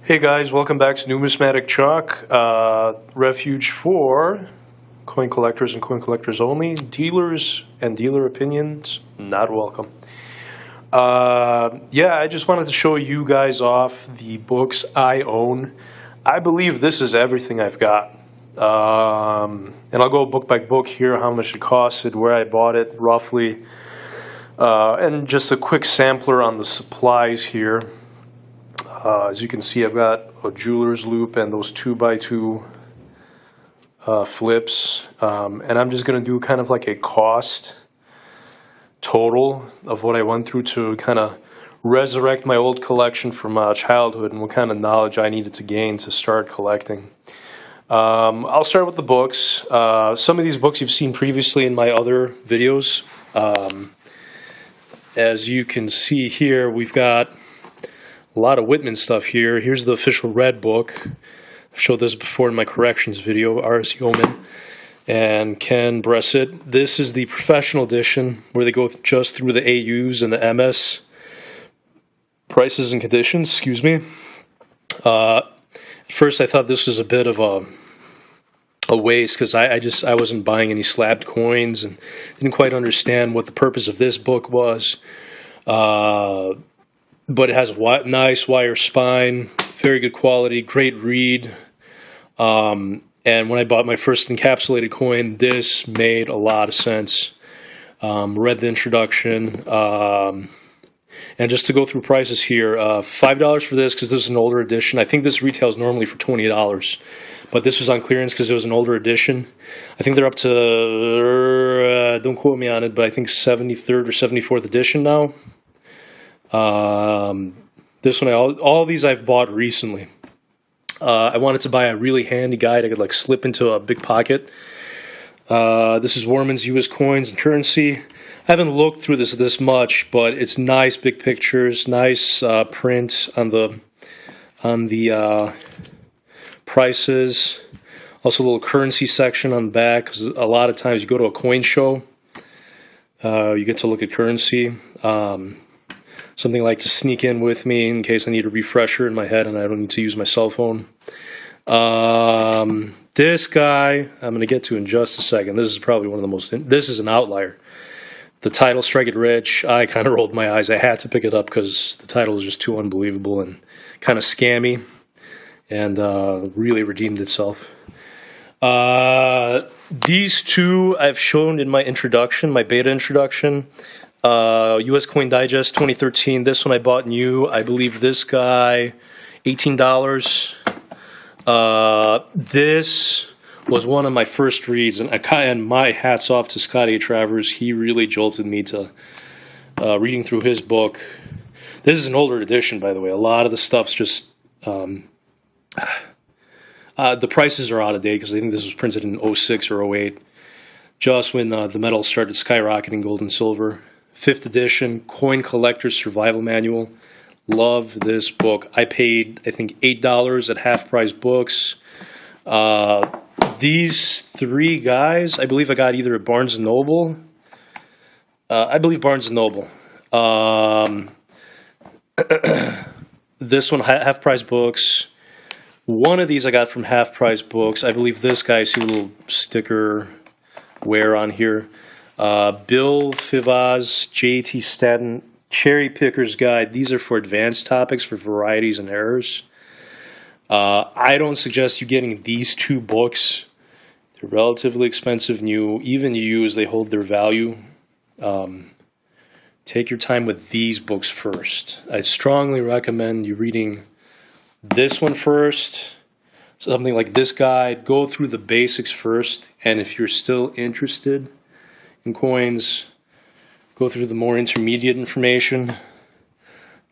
Hey guys, welcome back to Numismatic Chalk, refuge for coin collectors and coin collectors only. Dealers and dealer opinions, not welcome. Yeah, I just wanted to show you guys off the books I own. I believe this is everything I've got. And I'll go book by book here, how much it costed, where I bought it roughly, and just a quick sampler on the supplies here. As you can see, I've got a jeweler's loop and those 2x2 flips, and I'm just going to do kind of like a cost total of what I went through to kind of resurrect my old collection from childhood and what kind of knowledge I needed to gain to start collecting. I'll start with the books. Some of these books you've seen previously in my other videos. As you can see here, we've got a lot of Whitman stuff here. Here's the official red book. I've showed this before in my corrections video, R.S. Yeoman and Ken Bressett. This is the professional edition where they go just through the AUs and the MS prices and conditions, excuse me. At first I thought this was a bit of a waste because I wasn't buying any slabbed coins and didn't quite understand what the purpose of this book was. But it has a nice wire spine, very good quality, great read. And when I bought my first encapsulated coin, this made a lot of sense. Read the introduction. And just to go through prices here, $5 for this because this is an older edition. I think this retails normally for $20, but this was on clearance because it was an older edition. I think they're up to, don't quote me on it, but I think 73rd or 74th edition now. This one, all these I've bought recently. I wanted to buy a really handy guide I could like slip into a big pocket. This is Warman's U.S. Coins and Currency. I haven't looked through this much, but it's nice big pictures, nice print on the prices. Also a little currency section on the back, because a lot of times you go to a coin show, you get to look at currency. Something I like to sneak in with me in case I need a refresher in my head and I don't need to use my cell phone. This guy I'm going to get to in just a second. This is probably one of the most, this is an outlier. The title, Strike It Rich, I kind of rolled my eyes. I had to pick it up because the title is just too unbelievable and kind of scammy and really redeemed itself. These two I've shown in my introduction, my beta introduction. U.S. Coin Digest 2013. This one I bought new. I believe this guy, $18. This was one of my first reads, and my hat's off to Scott A. Travers. He really jolted me to reading through his book. This is an older edition, by the way. A lot of the stuff's just the prices are out of date because I think this was printed in 06 or 08, just when the metal started skyrocketing, gold and silver. 5th edition, Coin Collector's Survival Manual. Love this book. I paid, I think, $8 at half-price books. These three guys, I believe I got either at Barnes & Noble. I believe Barnes & Noble. This one, half-price books. One of these I got from half-price books. I believe this guy, I see a little sticker wear on here. Bill Fivaz, J.T. Staton, Cherry Picker's Guide. These are for advanced topics for varieties and errors. I don't suggest you getting these two books. They're relatively expensive new. Even used, they hold their value. Take your time with these books first. I strongly recommend you reading this one first. Something like this guide. Go through the basics first. And if you're still interested in coins, go through the more intermediate information.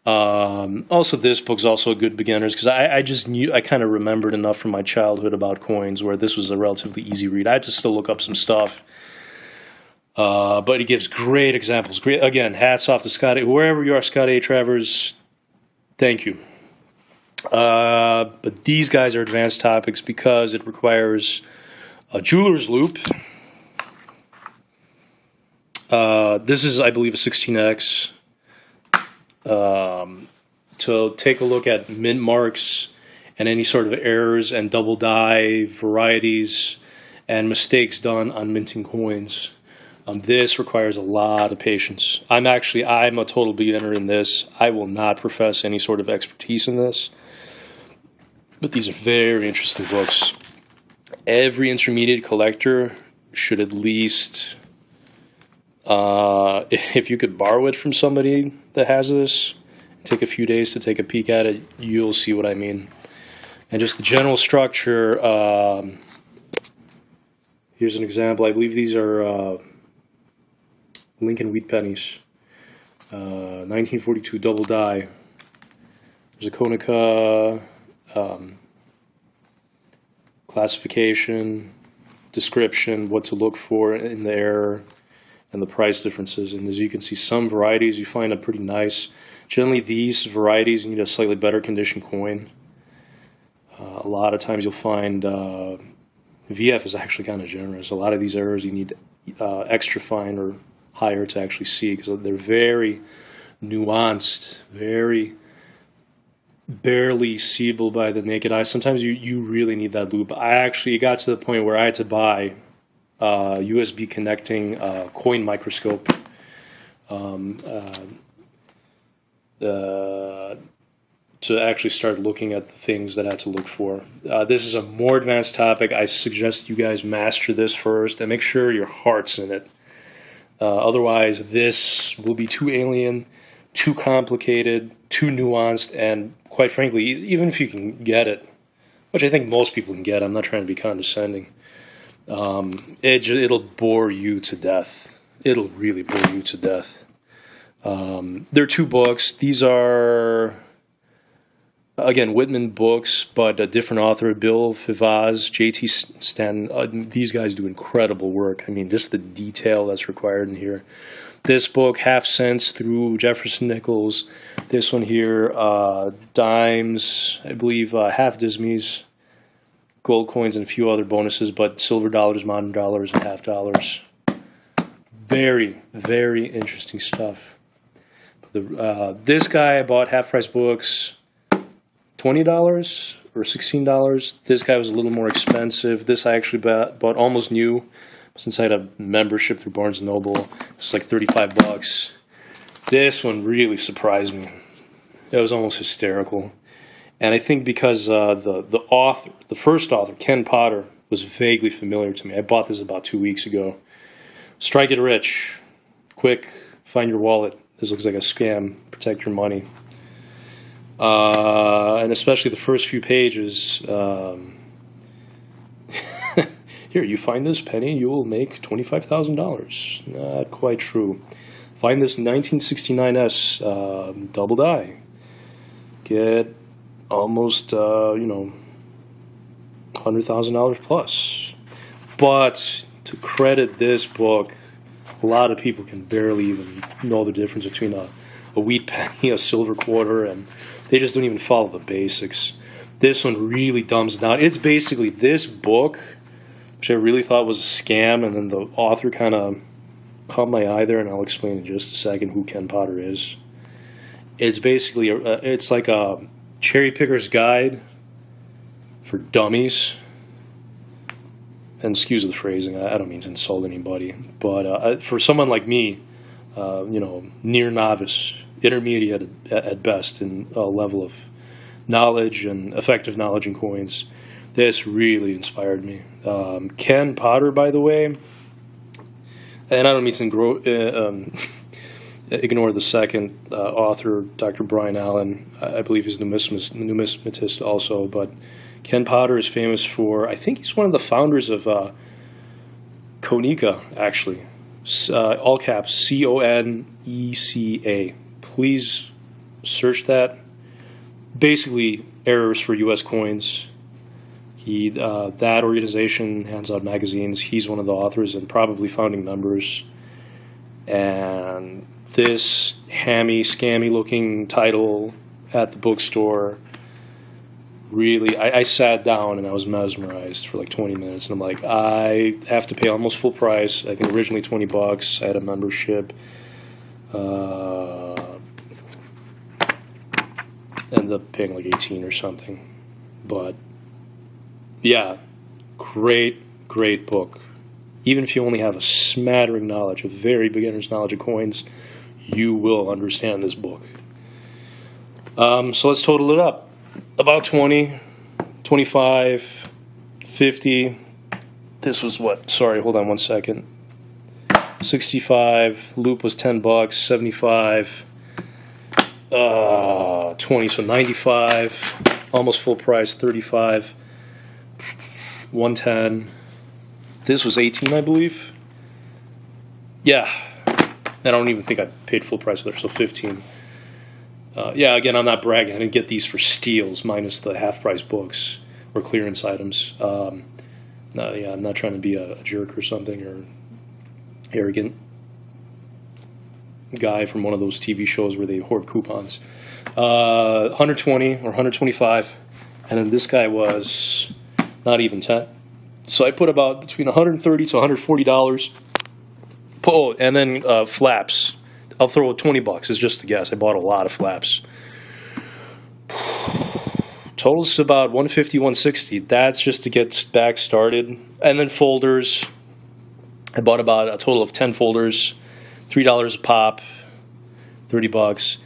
Also, this book's also a good beginners because I just knew, I kind of remembered enough from my childhood about coins where this was a relatively easy read. I had to still look up some stuff, but it gives great examples. Great, again, hats off to Scott A. Wherever you are, Scott A. Travers, thank you. But these guys are advanced topics because it requires a jeweler's loop. This is, I believe, a 16X. To take a look at mint marks and any sort of errors and double die varieties and mistakes done on minting coins. This requires a lot of patience. I'm a total beginner in this. I will not profess any sort of expertise in this, but these are very interesting books. Every intermediate collector should at least, if you could borrow it from somebody that has this, take a few days to take a peek at it, you'll see what I mean. And just the general structure, here's an example. I believe these are Lincoln wheat pennies, 1942 double die. There's a Konica classification, description, what to look for in the error, and the price differences. And as you can see, some varieties you find are pretty nice. Generally, these varieties you need a slightly better condition coin. A lot of times you'll find VF is actually kind of generous. A lot of these errors you need extra fine or higher to actually see, because they're very nuanced, very barely seeable by the naked eye. Sometimes you really need that loop. It got to the point where I had to buy USB connecting coin microscope to actually start looking at the things that I had to look for. This is a more advanced topic. I suggest you guys master this first and make sure your heart's in it. Otherwise, this will be too alien, too complicated, too nuanced, and quite frankly, even if you can get it, which I think most people can get, I'm not trying to be condescending, it'll bore you to death. It'll really bore you to death. There are two books. These are, again, Whitman books, but a different author, Bill Fivaz, J.T. Stanton. These guys do incredible work. I mean, just the detail that's required in here. This book, Half Cents through Jefferson Nichols. This one here, dimes, I believe, half dismies, gold coins, and a few other bonuses, but silver dollars, modern dollars, and half dollars. Very, very interesting stuff. This guy, I bought half-price books, $20 or $16. This guy was a little more expensive. This I actually bought almost new, since I had a membership through Barnes & Noble. It's like $35. This one really surprised me. It was almost hysterical. And I think because the author, the first author, Ken Potter, was vaguely familiar to me. I bought this about 2 weeks ago. Strike it rich. Quick, find your wallet. This looks like a scam. Protect your money. And especially the first few pages. Here, you find this penny, you will make $25,000. Not quite true. Find this 1969S double die. Get almost, $100,000 plus. But to credit this book, a lot of people can barely even know the difference between a wheat penny, a silver quarter, and they just don't even follow the basics. This one really dumbs it down. It's basically this book, which I really thought was a scam, and then the author kind of caught my eye there, and I'll explain in just a second who Ken Potter is. It's basically, it's like a cherry picker's guide for dummies. And excuse the phrasing, I don't mean to insult anybody, but for someone like me, near novice, intermediate at best in a level of knowledge and effective knowledge in coins, this really inspired me. Ken Potter, by the way, and I don't mean to ignore the second author, Dr. Brian Allen. I believe he's a numismatist also, but Ken Potter is famous for, I think he's one of the founders of Konica, actually. All caps, Coneca. Please search that. Basically, errors for U.S. coins. That organization hands out magazines. He's one of the authors and probably founding members. And this hammy, scammy-looking title at the bookstore, really, I sat down and I was mesmerized for like 20 minutes. And I'm like, I have to pay almost full price. I think originally $20. I had a membership. Ended up paying like 18 or something. But yeah, great book. Even if you only have a smattering knowledge, a very beginner's knowledge of coins, you will understand this book. So let's total it up. About 20, 25, 50. This was what? Sorry, hold on one second. 65. Loop was $10. 75. 20, so 95. Almost full price, 35. 110. This was 18, I believe. Yeah. I don't even think I paid full price for it, so 15. Yeah, again, I'm not bragging. I didn't get these for steals, minus the half-price books or clearance items. No, yeah, I'm not trying to be a jerk or something, or arrogant guy from one of those TV shows where they hoard coupons. 120 or 125, and then this guy was not even 10. So I put about between $130 to $140. Oh, and then flaps. I'll throw $20. It's just a guess. I bought a lot of flaps. Totals about $150, $160. That's just to get back started. And then folders. I bought about a total of 10 folders, $3 a pop, $30.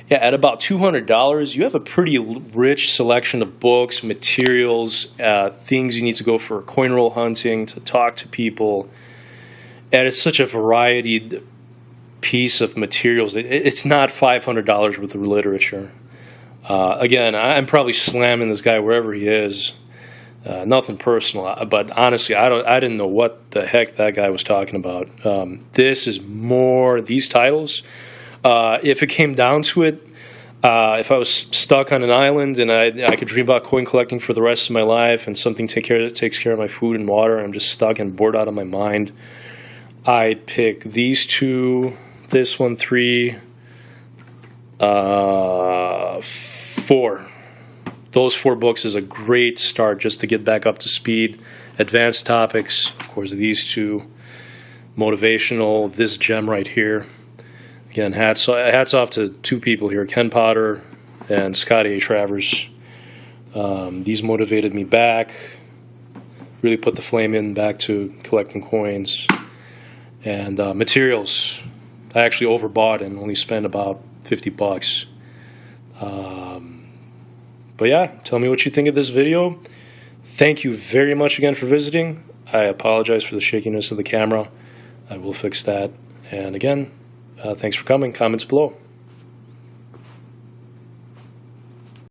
Yeah, at about $200, you have a pretty rich selection of books, materials, things you need to go for coin roll hunting, to talk to people. And it's such a variety piece of materials. It's not $500 worth of literature. Again, I'm probably slamming this guy wherever he is. Nothing personal, but honestly, I didn't know what the heck that guy was talking about. This is more these titles. If it came down to it, if I was stuck on an island and I could dream about coin collecting for the rest of my life, and something takes care of my food and water, and I'm just stuck and bored out of my mind, I'd pick these two, this one, 3, 4. Those 4 books is a great start just to get back up to speed. Advanced topics, of course, these two. Motivational, this gem right here. Again, hats off to 2 people here, Ken Potter and Scott A. Travers. These motivated me back, really put the flame in back to collecting coins. And materials, I actually overbought and only spent about $50. But yeah, tell me what you think of this video. Thank you very much again for visiting. I apologize for the shakiness of the camera. I will fix that. And again, thanks for coming. Comments below.